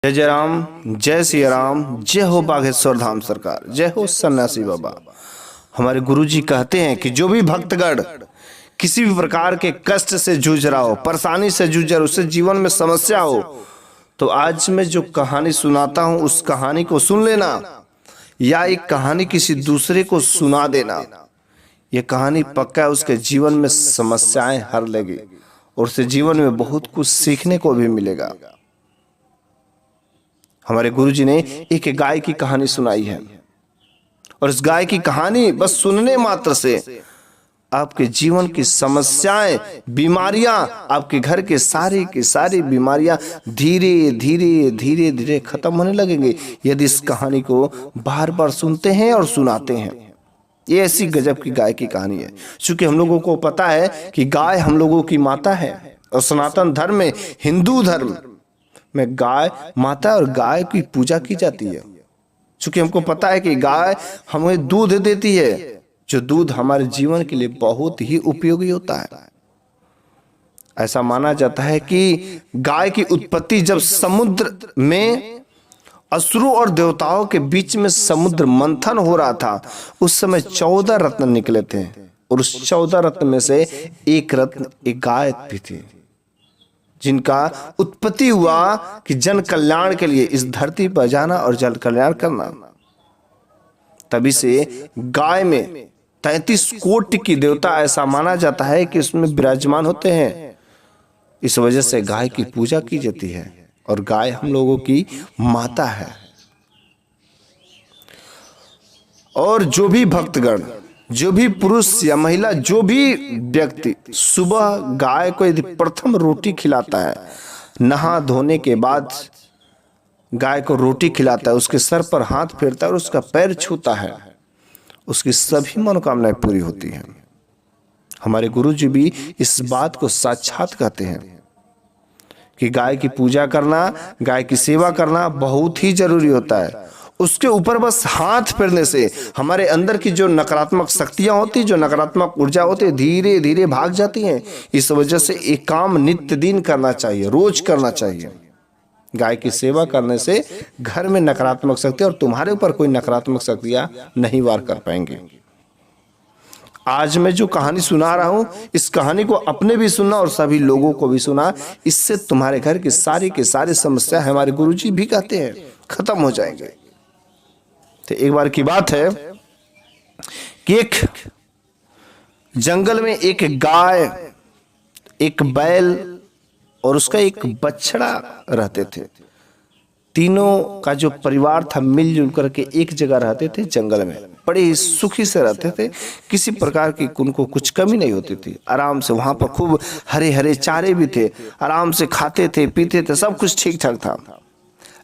जय जय राम, जय सिया राम, जय हो बागेश्वर धाम सरकार, जय हो सन्यासी बाबा। हमारे गुरुजी कहते हैं कि जो भी भक्तगण किसी भी प्रकार के कष्ट से जूझ रहा हो, परेशानी से जूझ रहा हो, उससे जीवन में समस्या हो, तो आज मैं जो कहानी सुनाता हूं उस कहानी को सुन लेना या एक कहानी किसी दूसरे को सुना देना। यह कहानी पक्का है उसके जीवन में समस्याएं हर लेगी और उससे जीवन में बहुत कुछ सीखने को भी मिलेगा। हमारे गुरुजी ने एक गाय की कहानी सुनाई है और इस गाय की कहानी बस सुनने मात्र से आपके जीवन की समस्याएं, बीमारियां, आपके घर के सारी की सारी बीमारियां धीरे धीरे धीरे धीरे खत्म होने लगेंगे यदि इस कहानी को बार बार सुनते हैं और सुनाते हैं। ये ऐसी गजब की गाय की कहानी है। क्योंकि हम लोगों को पता है कि गाय हम लोगों की माता है और सनातन धर्म में, हिंदू धर्म में गाय माता और गाय की पूजा की जाती है। क्योंकि हमको पता है कि गाय हमें दूध देती है, जो दूध हमारे जीवन के लिए बहुत ही उपयोगी होता है। ऐसा माना जाता है कि गाय की उत्पत्ति जब समुद्र में असुरों और देवताओं के बीच में समुद्र मंथन हो रहा था, उस समय 14 रत्न निकले थे और उस 14 रत्न में से एक रत्न एक गाय भी थी, जिनका उत्पत्ति हुआ कि जन कल्याण के लिए इस धरती पर जाना और जन कल्याण करना। तभी से गाय में 33 कोटि की देवता ऐसा माना जाता है कि उसमें विराजमान होते हैं। इस वजह से गाय की पूजा की जाती है और गाय हम लोगों की माता है। और जो भी भक्तगण, जो भी पुरुष या महिला, जो भी व्यक्ति सुबह गाय को यदि प्रथम रोटी खिलाता है, नहा धोने के बाद गाय को रोटी खिलाता है, उसके सर पर हाथ फेरता है और उसका पैर छूता है, उसकी सभी मनोकामनाएं पूरी होती हैं। हमारे गुरुजी भी इस बात को साक्षात कहते हैं कि गाय की पूजा करना, गाय की सेवा करना बहुत ही जरूरी होता है। उसके ऊपर बस हाथ फेरने से हमारे अंदर की जो नकारात्मक शक्तियां होती, जो नकारात्मक ऊर्जा होती है, धीरे धीरे भाग जाती हैं। इस वजह से एक काम नित्य दिन करना चाहिए, रोज करना चाहिए। गाय की सेवा करने से घर में नकारात्मक शक्ति और तुम्हारे ऊपर कोई नकारात्मक शक्तियां नहीं वार कर पाएंगे। आज मैं जो कहानी सुना रहा हूं, इस कहानी को अपने भी सुनना और सभी लोगों को भी सुना। इससे तुम्हारे घर की सारी समस्या, हमारे गुरुजी भी कहते हैं, खत्म हो जाएंगे। तो एक बार की बात है कि एक जंगल में एक गाय, एक बैल और उसका एक बछड़ा रहते थे। तीनों का जो परिवार था मिलजुल करके एक जगह रहते थे जंगल में, बड़े ही सुखी से रहते थे। किसी प्रकार की उनको कुछ कमी नहीं होती थी। आराम से वहां पर खूब हरे हरे चारे भी थे, आराम से खाते थे, पीते थे, सब कुछ ठीक ठाक था।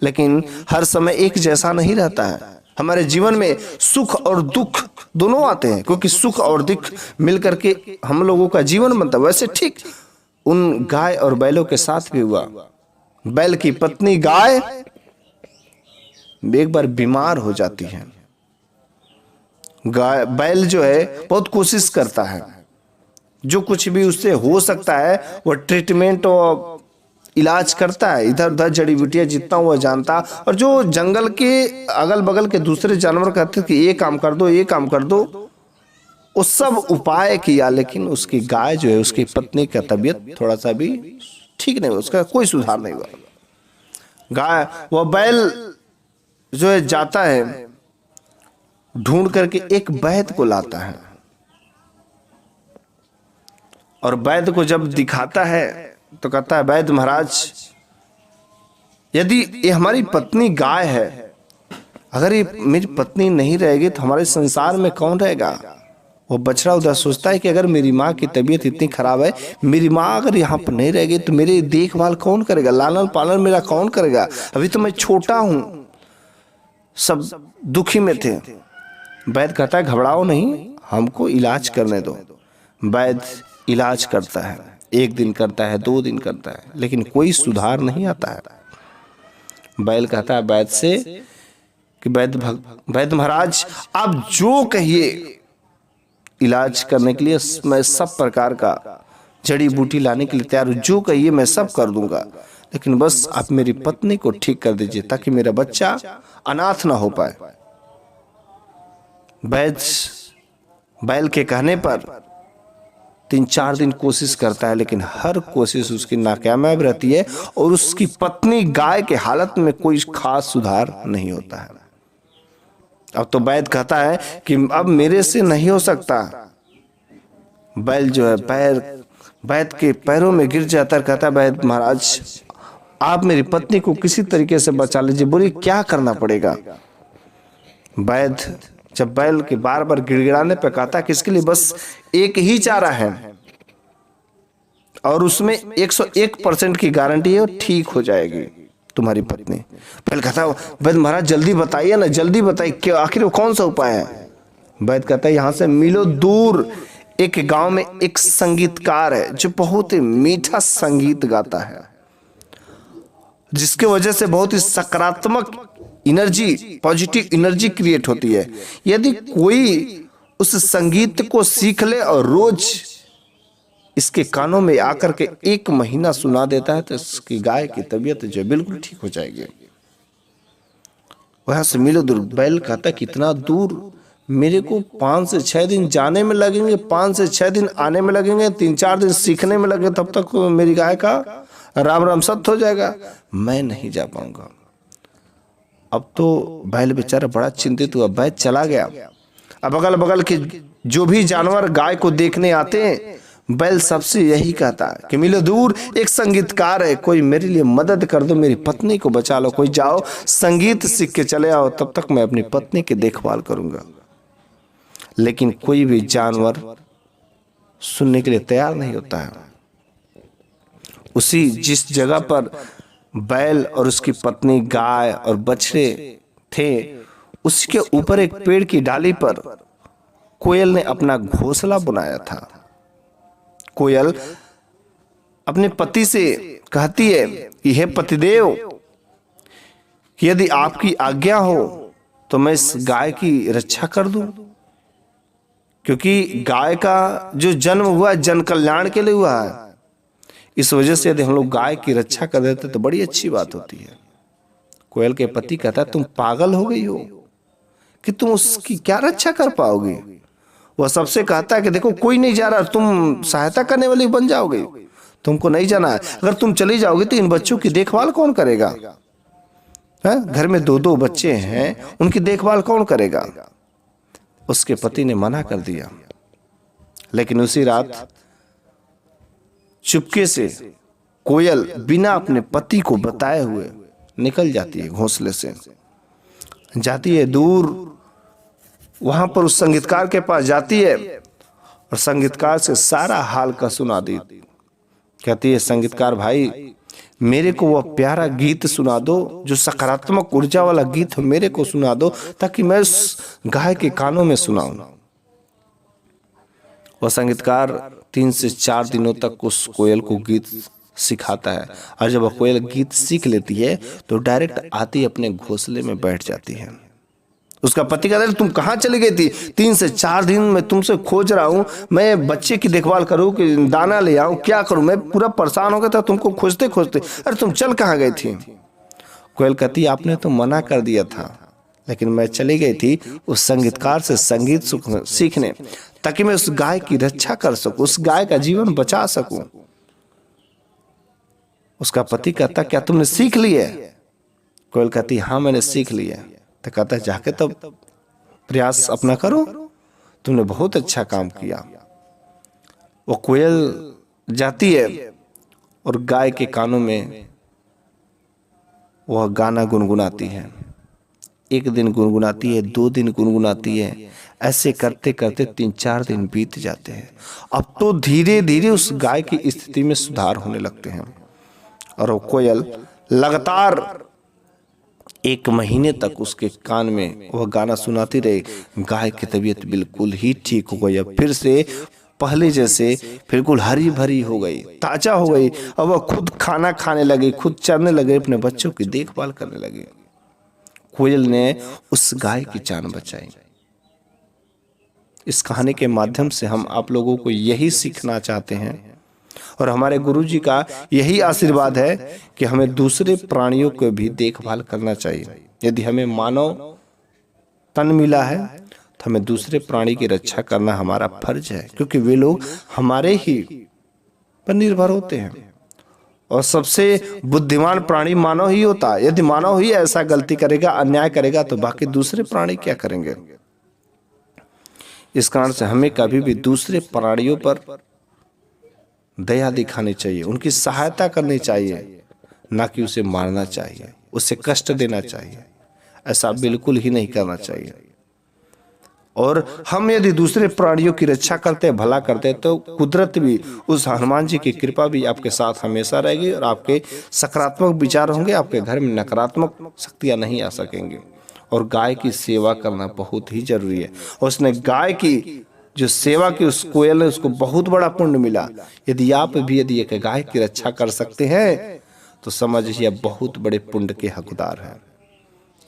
लेकिन हर समय एक जैसा नहीं रहता है। हमारे जीवन में सुख और दुख दोनों आते हैं, क्योंकि सुख और दुख मिलकर के हम लोगों का जीवन बनता है। वैसे ठीक उन गाय और बैलों के साथ भी हुआ। बैल की पत्नी गाय एक बार बीमार हो जाती है। गाय बैल जो है बहुत कोशिश करता है, जो कुछ भी उससे हो सकता है वो ट्रीटमेंट और इलाज करता है, इधर उधर जड़ी बूटियां जितना वो जानता। और जो जंगल के अगल बगल के दूसरे जानवर कहते कि ये काम कर दो, ये काम कर दो, वो सब उपाय किया, लेकिन उसकी गाय जो है, उसकी पत्नी का तबीयत थोड़ा सा भी ठीक नहीं हुआ, उसका कोई सुधार नहीं हुआ। गाय वो बैल जो है जाता है, ढूंढ करके एक वैद्य को लाता है और वैद्य को जब दिखाता है तो कहता है, वैद्य महाराज, यदि ये हमारी पत्नी गाय है, अगर ये मेरी पत्नी नहीं रहेगी तो हमारे संसार में कौन रहेगा। वो बछड़ा उधर सोचता है कि अगर मेरी माँ की तबीयत इतनी खराब है, मेरी माँ अगर यहाँ पर नहीं रहेगी तो मेरी देखभाल कौन करेगा, लालन पालन मेरा कौन करेगा। अभी तो मैं छोटा हूं। सब दुखी में थे। वैद्य कहता है, घबराओ नहीं, हमको इलाज करने दो। वैद्य इलाज करता है, 1 दिन करता है, 2 दिन करता है, लेकिन कोई सुधार नहीं आता है। बैल कहता है वैद्य से कि वैद्य महाराज, आप जो कहिए इलाज करने के लिए मैं सब प्रकार का जड़ी बूटी लाने के लिए तैयार हूं, जो कहिए मैं सब कर दूंगा, लेकिन बस आप मेरी पत्नी को ठीक कर दीजिए ताकि मेरा बच्चा अनाथ ना हो पाए। बैल के कहने पर 3-4 दिन कोशिश करता है, लेकिन हर कोशिश उसकी नाकामयाब रहती है और उसकी पत्नी गाय के हालत में कोई खास सुधार नहीं होता है। अब तो वैद्य कहता है कि अब मेरे से नहीं हो सकता। बैल जो है वैद्य के पैरों में गिर जाता है, कहता है वैद्य महाराज आप मेरी पत्नी को किसी तरीके से बचा लीजिए, बोलिए क्या करना पड़ेगा। वैद्य जब बैल के बार बार गिड़गिड़ाने पर कहता है कि इसके लिए बस एक ही चारा है और उसमें 101% की गारंटी है ठीक हो जाएगी तुम्हारी पत्नी। बैल कहता वैद्य महाराज जल्दी बताइए ना, जल्दी बताइए क्या आखिर वो कौन सा उपाय है। वैद्य कहता है यहाँ से मीलों दूर एक गांव में एक संगीतकार है जो बहुत ही मीठा संगीत गाता है, जिसके वजह से बहुत ही सकारात्मक एनर्जी, पॉजिटिव एनर्जी क्रिएट होती है। यदि कोई उस संगीत को सीख ले और रोज इसके कानों में आकर के 1 महीना सुना देता है तो इसकी गाय की तबीयत जो बिल्कुल ठीक हो जाएगी। वहां से मीलों दूर। बैल कहता कितना दूर, मेरे को 5 से 6 दिन जाने में लगेंगे, 5 से 6 दिन आने में लगेंगे, 3-4 दिन सीखने में लगे, तब तक मेरी गाय का राम राम सत्य हो जाएगा, मैं नहीं जा पाऊंगा। अब तो बैल बेचारा बड़ा चिंतित हुआ। बैल चला गया। अब अगल बगल के जो भी जानवर गाय को देखने आते हैं, बैल सबसे यही कहता है कि मीलों दूर एक संगीतकार है, कोई मेरे लिए मदद कर दो, मेरी पत्नी को बचा लो, कोई जाओ संगीत सीख के चले आओ, तब तक मैं अपनी पत्नी की देखभाल करूंगा। लेकिन कोई भी जानवर सुनने के लिए तैयार नहीं होता है। उसी जिस जगह पर बैल और उसकी पत्नी गाय और बछड़े थे, उसके ऊपर एक पेड़ की डाली पर कोयल ने अपना घोंसला बनाया था। कोयल अपने पति से कहती है कि हे पतिदेव, कि यदि आपकी आज्ञा हो तो मैं इस गाय की रक्षा कर दूं, क्योंकि गाय का जो जन्म हुआ जन कल्याण के लिए हुआ है। इस वजह से यदि हम लोग गाय की रक्षा कर देते तो बड़ी अच्छी बात होती है। कोयल के पति कहता है तुम पागल हो गई हो कि तुम उसकी क्या रक्षा कर पाओगे। वह सबसे कहता है कि देखो कोई नहीं जा रहा, तुम सहायता करने वाली बन जाओगे, तुमको नहीं जाना है। अगर तुम चली जाओगे तो इन बच्चों की देखभाल कौन करेगा? घर में 2-2 बच्चे हैं, उनकी देखभाल कौन करेगा? उसके पति ने मना कर दिया। लेकिन उसी रात चुपके से कोयल बिना अपने पति को बताए हुए निकल जाती है, घोंसले से जाती है दूर, वहां पर उस संगीतकार के पास जाती है और संगीतकार से सारा हाल का सुना दी। कहती है संगीतकार भाई, मेरे को वह प्यारा गीत सुना दो, जो सकारात्मक ऊर्जा वाला गीत हो, मेरे को सुना दो ताकि मैं उस गाय के कानों में सुनाऊं। वह संगीतकार 3 से 4 दिनों तक उस कोयल को गीत सिखाता है, और जब वह कोयल गीत सीख लेती है तो डायरेक्ट आती अपने घोंसले में बैठ जाती है। उसका पति कहता है तुम कहाँ चली गई थी? 3 से 4 दिन मैं तुमसे खोज रहा हूँ, मैं बच्चे की देखभाल करूँ कि दाना ले आऊँ, क्या करूँ, मैं पूरा परेशान हो गया था तुमको खोजते खोजते। अरे तुम चल कहाँ गई थी? कोयल कहती आपने तो मना कर दिया था, लेकिन मैं चली गई थी उस संगीतकार से संगीत सीखने, ताकि मैं उस गाय की रक्षा कर सकूं, उस गाय का जीवन बचा सकूं। उसका पति कहता क्या तुमने सीख ली है? कोयल कहती हाँ मैंने सीख लिया। तो कहता जाके तब प्रयास अपना करो, तुमने बहुत अच्छा काम किया। वो कोयल जाती है और गाय के कानों में वह गाना गुनगुनाती है। 1 दिन गुनगुनाती है, 2 दिन गुनगुनाती है, ऐसे करते करते 3-4 दिन बीत जाते हैं। अब तो धीरे धीरे उस गाय की स्थिति में सुधार होने लगते हैं और वो कोयल लगातार 1 महीने तक उसके कान में वह गाना सुनाती रही। गाय की तबीयत बिल्कुल ही ठीक हो गई, अब फिर से पहले जैसे बिल्कुल हरी भरी हो गई, ताजा हो गई। अब वह खुद खाना खाने लगी, खुद चरने लगे, अपने बच्चों की देखभाल करने लगे। कोयल ने उस गाय की जान बचाई। इस कहानी के माध्यम से हम आप लोगों को यही सीखना चाहते हैं और हमारे गुरु जी का यही आशीर्वाद है कि हमें दूसरे प्राणियों को भी देखभाल करना चाहिए। यदि हमें मानव तन मिला है तो हमें दूसरे प्राणी की रक्षा करना हमारा फर्ज है, क्योंकि वे लोग हमारे ही पर निर्भर होते हैं। और सबसे बुद्धिमान प्राणी मानव ही होता है। यदि मानव ही ऐसा गलती करेगा, अन्याय करेगा, तो बाकी दूसरे प्राणी क्या करेंगे? इस कारण से हमें कभी भी दूसरे प्राणियों पर दया दिखानी चाहिए, उनकी सहायता करनी चाहिए, ना कि उसे मारना चाहिए, उसे कष्ट देना चाहिए। ऐसा बिल्कुल ही नहीं करना चाहिए। और हम यदि दूसरे प्राणियों की रक्षा करते, भला करते, तो कुदरत भी, उस हनुमान जी की कृपा भी आपके साथ हमेशा रहेगी और आपके सकारात्मक विचार होंगे, आपके घर में नकारात्मक शक्तियां नहीं आ सकेंगी। और गाय की सेवा करना बहुत ही जरूरी है। और उसने गाय की जो सेवा की, उस कोयल ने उसको बहुत बड़ा पुण्य मिला। यदि आप भी यदि एक गाय की रक्षा कर सकते हैं तो समझिए बहुत बड़े पुण्य के हकदार हैं।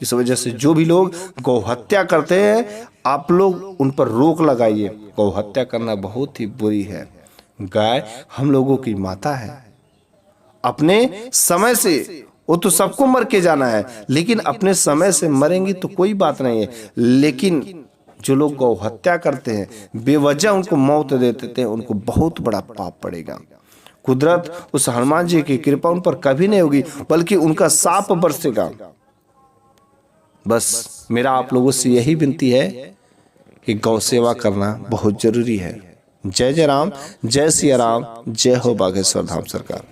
इस वजह से जो भी लोग गौ हत्या करते हैं, आप लोग उन पर रोक लगाइए। गौ हत्या करना बहुत ही बुरी है। गाय हम लोगों की माता है। अपने समय से, वो तो सबको मर के जाना है, लेकिन अपने समय से मरेंगी तो कोई बात नहीं है। लेकिन जो लोग गौ हत्या करते हैं, बेवजह उनको मौत दे देते हैं, उनको बहुत बड़ा पाप पड़ेगा। कुदरत, उस हनुमान जी की कृपा उन पर कभी नहीं होगी, बल्कि उनका शाप बरसेगा। बस मेरा आप लोगों से यही विनती है कि गौ सेवा करना बहुत जरूरी है। जय जय राम, जय सिया राम, जय हो बागेश्वर धाम सरकार।